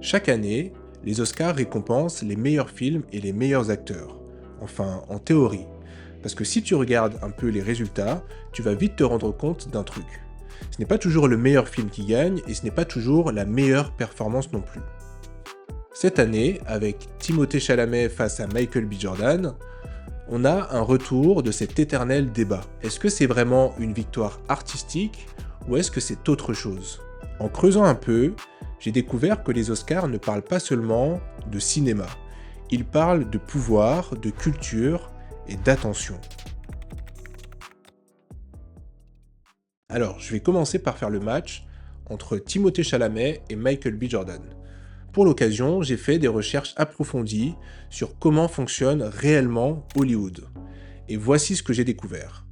Chaque année, les Oscars récompensent les meilleurs films et les meilleurs acteurs. Enfin, en théorie. Parce que si tu regardes un peu les résultats, tu vas vite te rendre compte d'un truc. Ce n'est pas toujours le meilleur film qui gagne et ce n'est pas toujours la meilleure performance non plus. Cette année, avec Timothée Chalamet face à Michael B. Jordan, on a un retour de cet éternel débat. Est-ce que c'est vraiment une victoire artistique ou est-ce que c'est autre chose? En creusant un peu, j'ai découvert que les Oscars ne parlent pas seulement de cinéma. Ils parlent de pouvoir, de culture et d'attention. Alors, je vais commencer par faire le match entre Timothée Chalamet et Michael B. Jordan. Pour l'occasion, j'ai fait des recherches approfondies sur comment fonctionne réellement Hollywood. Et voici ce que j'ai découvert.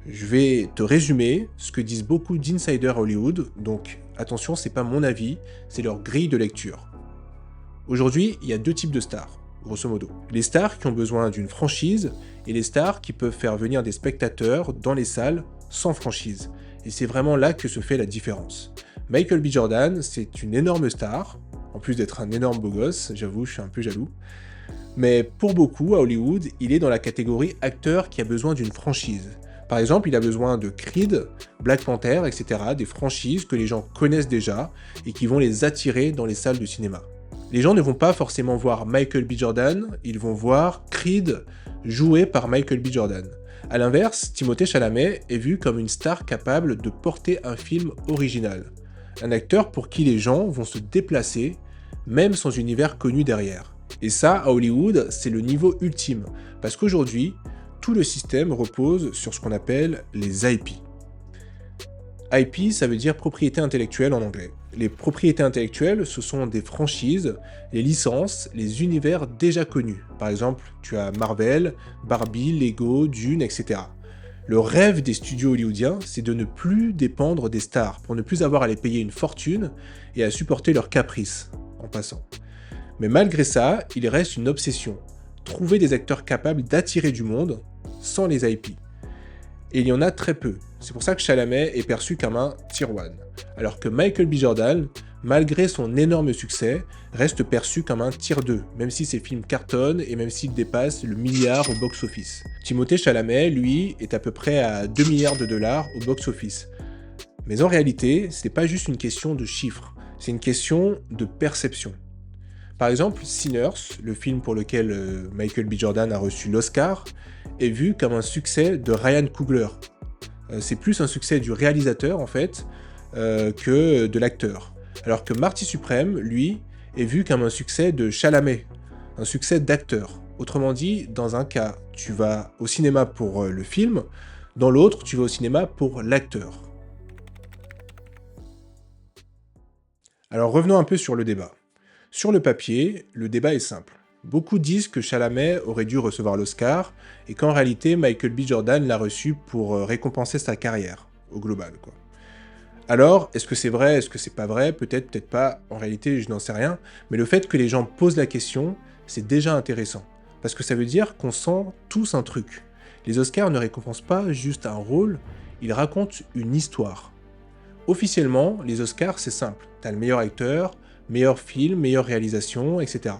Je vais te résumer ce que disent beaucoup d'insiders Hollywood, donc attention, c'est pas mon avis, c'est leur grille de lecture. Aujourd'hui, il y a deux types de stars, grosso modo. Les stars qui ont besoin d'une franchise et les stars qui peuvent faire venir des spectateurs dans les salles sans franchise. Et c'est vraiment là que se fait la différence. Michael B. Jordan, c'est une énorme star, en plus d'être un énorme beau gosse, j'avoue, je suis un peu jaloux. Mais pour beaucoup, à Hollywood, il est dans la catégorie acteur qui a besoin d'une franchise. Par exemple, il a besoin de Creed, Black Panther, etc., des franchises que les gens connaissent déjà et qui vont les attirer dans les salles de cinéma. Les gens ne vont pas forcément voir Michael B. Jordan, ils vont voir Creed joué par Michael B. Jordan. A l'inverse, Timothée Chalamet est vu comme une star capable de porter un film original. Un acteur pour qui les gens vont se déplacer, même sans univers connu derrière. Et ça, à Hollywood, c'est le niveau ultime, parce qu'aujourd'hui, tout le système repose sur ce qu'on appelle les IP. IP, ça veut dire propriété intellectuelle en anglais. Les propriétés intellectuelles, ce sont des franchises, les licences, les univers déjà connus. Par exemple, tu as Marvel, Barbie, Lego, Dune, etc. Le rêve des studios hollywoodiens, c'est de ne plus dépendre des stars, pour ne plus avoir à les payer une fortune et à supporter leurs caprices, en passant. Mais malgré ça, il reste une obsession. Trouver des acteurs capables d'attirer du monde sans les IP. Et il y en a très peu. C'est pour ça que Chalamet est perçu comme un Tier 1. Alors que Michael B. Jordan, malgré son énorme succès, reste perçu comme un Tier 2, même si ses films cartonnent et même s'il dépasse le milliard au box-office. Timothée Chalamet, lui, est à peu près à 2 milliards de dollars au box-office. Mais en réalité, c'est pas juste une question de chiffres, c'est une question de perception. Par exemple, Sinners, le film pour lequel Michael B. Jordan a reçu l'Oscar, est vu comme un succès de Ryan Coogler. C'est plus un succès du réalisateur, en fait, que de l'acteur. Alors que Marty Supreme, lui, est vu comme un succès de Chalamet, un succès d'acteur. Autrement dit, dans un cas, tu vas au cinéma pour le film, dans l'autre, tu vas au cinéma pour l'acteur. Alors revenons un peu sur le débat. Sur le papier, le débat est simple. Beaucoup disent que Chalamet aurait dû recevoir l'Oscar et qu'en réalité Michael B. Jordan l'a reçu pour récompenser sa carrière, au global, quoi. Alors, est-ce que c'est vrai, est-ce que c'est pas vrai? Peut-être, peut-être pas, en réalité je n'en sais rien, mais le fait que les gens posent la question, c'est déjà intéressant. Parce que ça veut dire qu'on sent tous un truc. Les Oscars ne récompensent pas juste un rôle, ils racontent une histoire. Officiellement, les Oscars c'est simple, t'as le meilleur acteur, meilleur film, meilleure réalisation, etc.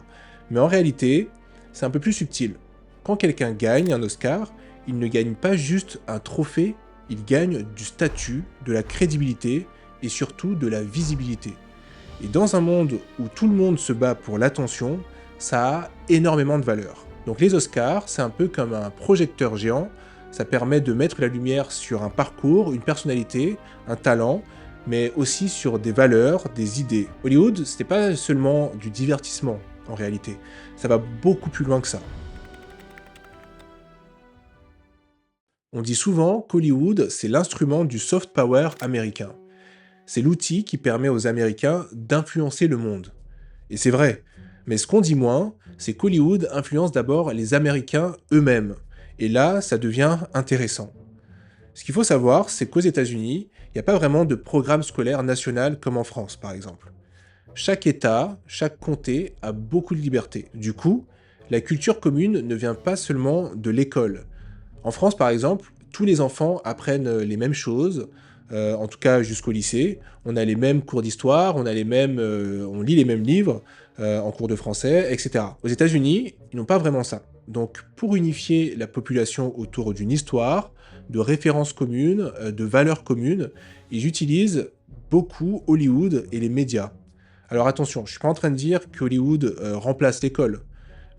Mais en réalité, c'est un peu plus subtil. Quand quelqu'un gagne un Oscar, il ne gagne pas juste un trophée, il gagne du statut, de la crédibilité et surtout de la visibilité. Et dans un monde où tout le monde se bat pour l'attention, ça a énormément de valeur. Donc les Oscars, c'est un peu comme un projecteur géant, ça permet de mettre la lumière sur un parcours, une personnalité, un talent, mais aussi sur des valeurs, des idées. Hollywood, c'était pas seulement du divertissement, en réalité. Ça va beaucoup plus loin que ça. On dit souvent qu'Hollywood, c'est l'instrument du soft power américain. C'est l'outil qui permet aux Américains d'influencer le monde. Et c'est vrai. Mais ce qu'on dit moins, c'est qu'Hollywood influence d'abord les Américains eux-mêmes. Et là, ça devient intéressant. Ce qu'il faut savoir, c'est qu'aux États-Unis, il n'y a pas vraiment de programme scolaire national comme en France, par exemple. Chaque État, chaque comté a beaucoup de liberté. Du coup, la culture commune ne vient pas seulement de l'école. En France, par exemple, tous les enfants apprennent les mêmes choses, en tout cas jusqu'au lycée. On a les mêmes cours d'histoire, on lit les mêmes livres en cours de français, etc. Aux États-Unis, ils n'ont pas vraiment ça. Donc, pour unifier la population autour d'une histoire, de références communes, de valeurs communes, ils utilisent beaucoup Hollywood et les médias. Alors attention, je ne suis pas en train de dire que Hollywood remplace l'école,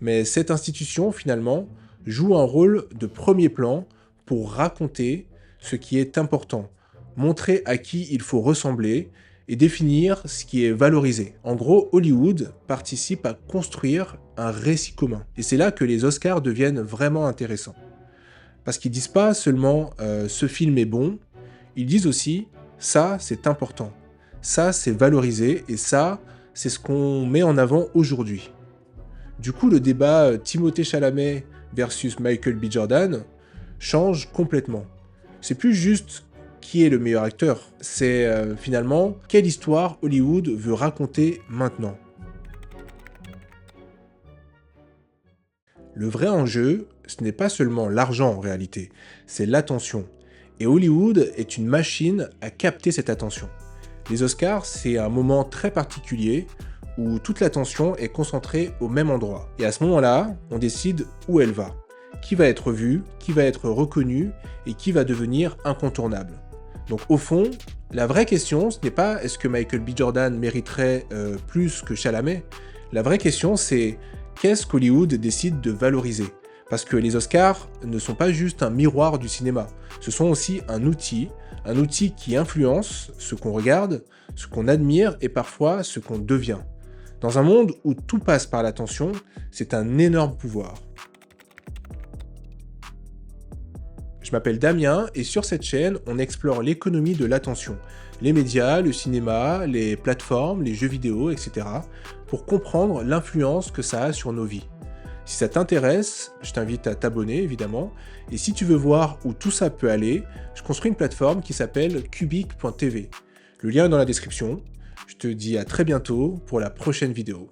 mais cette institution, finalement, joue un rôle de premier plan pour raconter ce qui est important, montrer à qui il faut ressembler et définir ce qui est valorisé. En gros, Hollywood participe à construire un récit commun. Et c'est là que les Oscars deviennent vraiment intéressants. Parce qu'ils disent pas seulement ce film est bon, ils disent aussi ça c'est important, ça c'est valorisé et ça c'est ce qu'on met en avant aujourd'hui. Du coup, le débat Timothée Chalamet versus Michael B. Jordan change complètement. C'est plus juste qui est le meilleur acteur, c'est finalement quelle histoire Hollywood veut raconter maintenant. Le vrai enjeu, ce n'est pas seulement l'argent en réalité, c'est l'attention. Et Hollywood est une machine à capter cette attention. Les Oscars, c'est un moment très particulier où toute l'attention est concentrée au même endroit. Et à ce moment-là, on décide où elle va. Qui va être vu, qui va être reconnu et qui va devenir incontournable. Donc au fond, la vraie question, ce n'est pas est-ce que Michael B. Jordan mériterait plus que Chalamet. La vraie question, c'est qu'est-ce qu'Hollywood décide de valoriser. Parce que les Oscars ne sont pas juste un miroir du cinéma, ce sont aussi un outil qui influence ce qu'on regarde, ce qu'on admire et parfois ce qu'on devient. Dans un monde où tout passe par l'attention, c'est un énorme pouvoir. Je m'appelle Damien et sur cette chaîne, on explore l'économie de l'attention, les médias, le cinéma, les plateformes, les jeux vidéo, etc. pour comprendre l'influence que ça a sur nos vies. Si ça t'intéresse, je t'invite à t'abonner évidemment, et si tu veux voir où tout ça peut aller, je construis une plateforme qui s'appelle Cubic.tv. Le lien est dans la description. Je te dis à très bientôt pour la prochaine vidéo.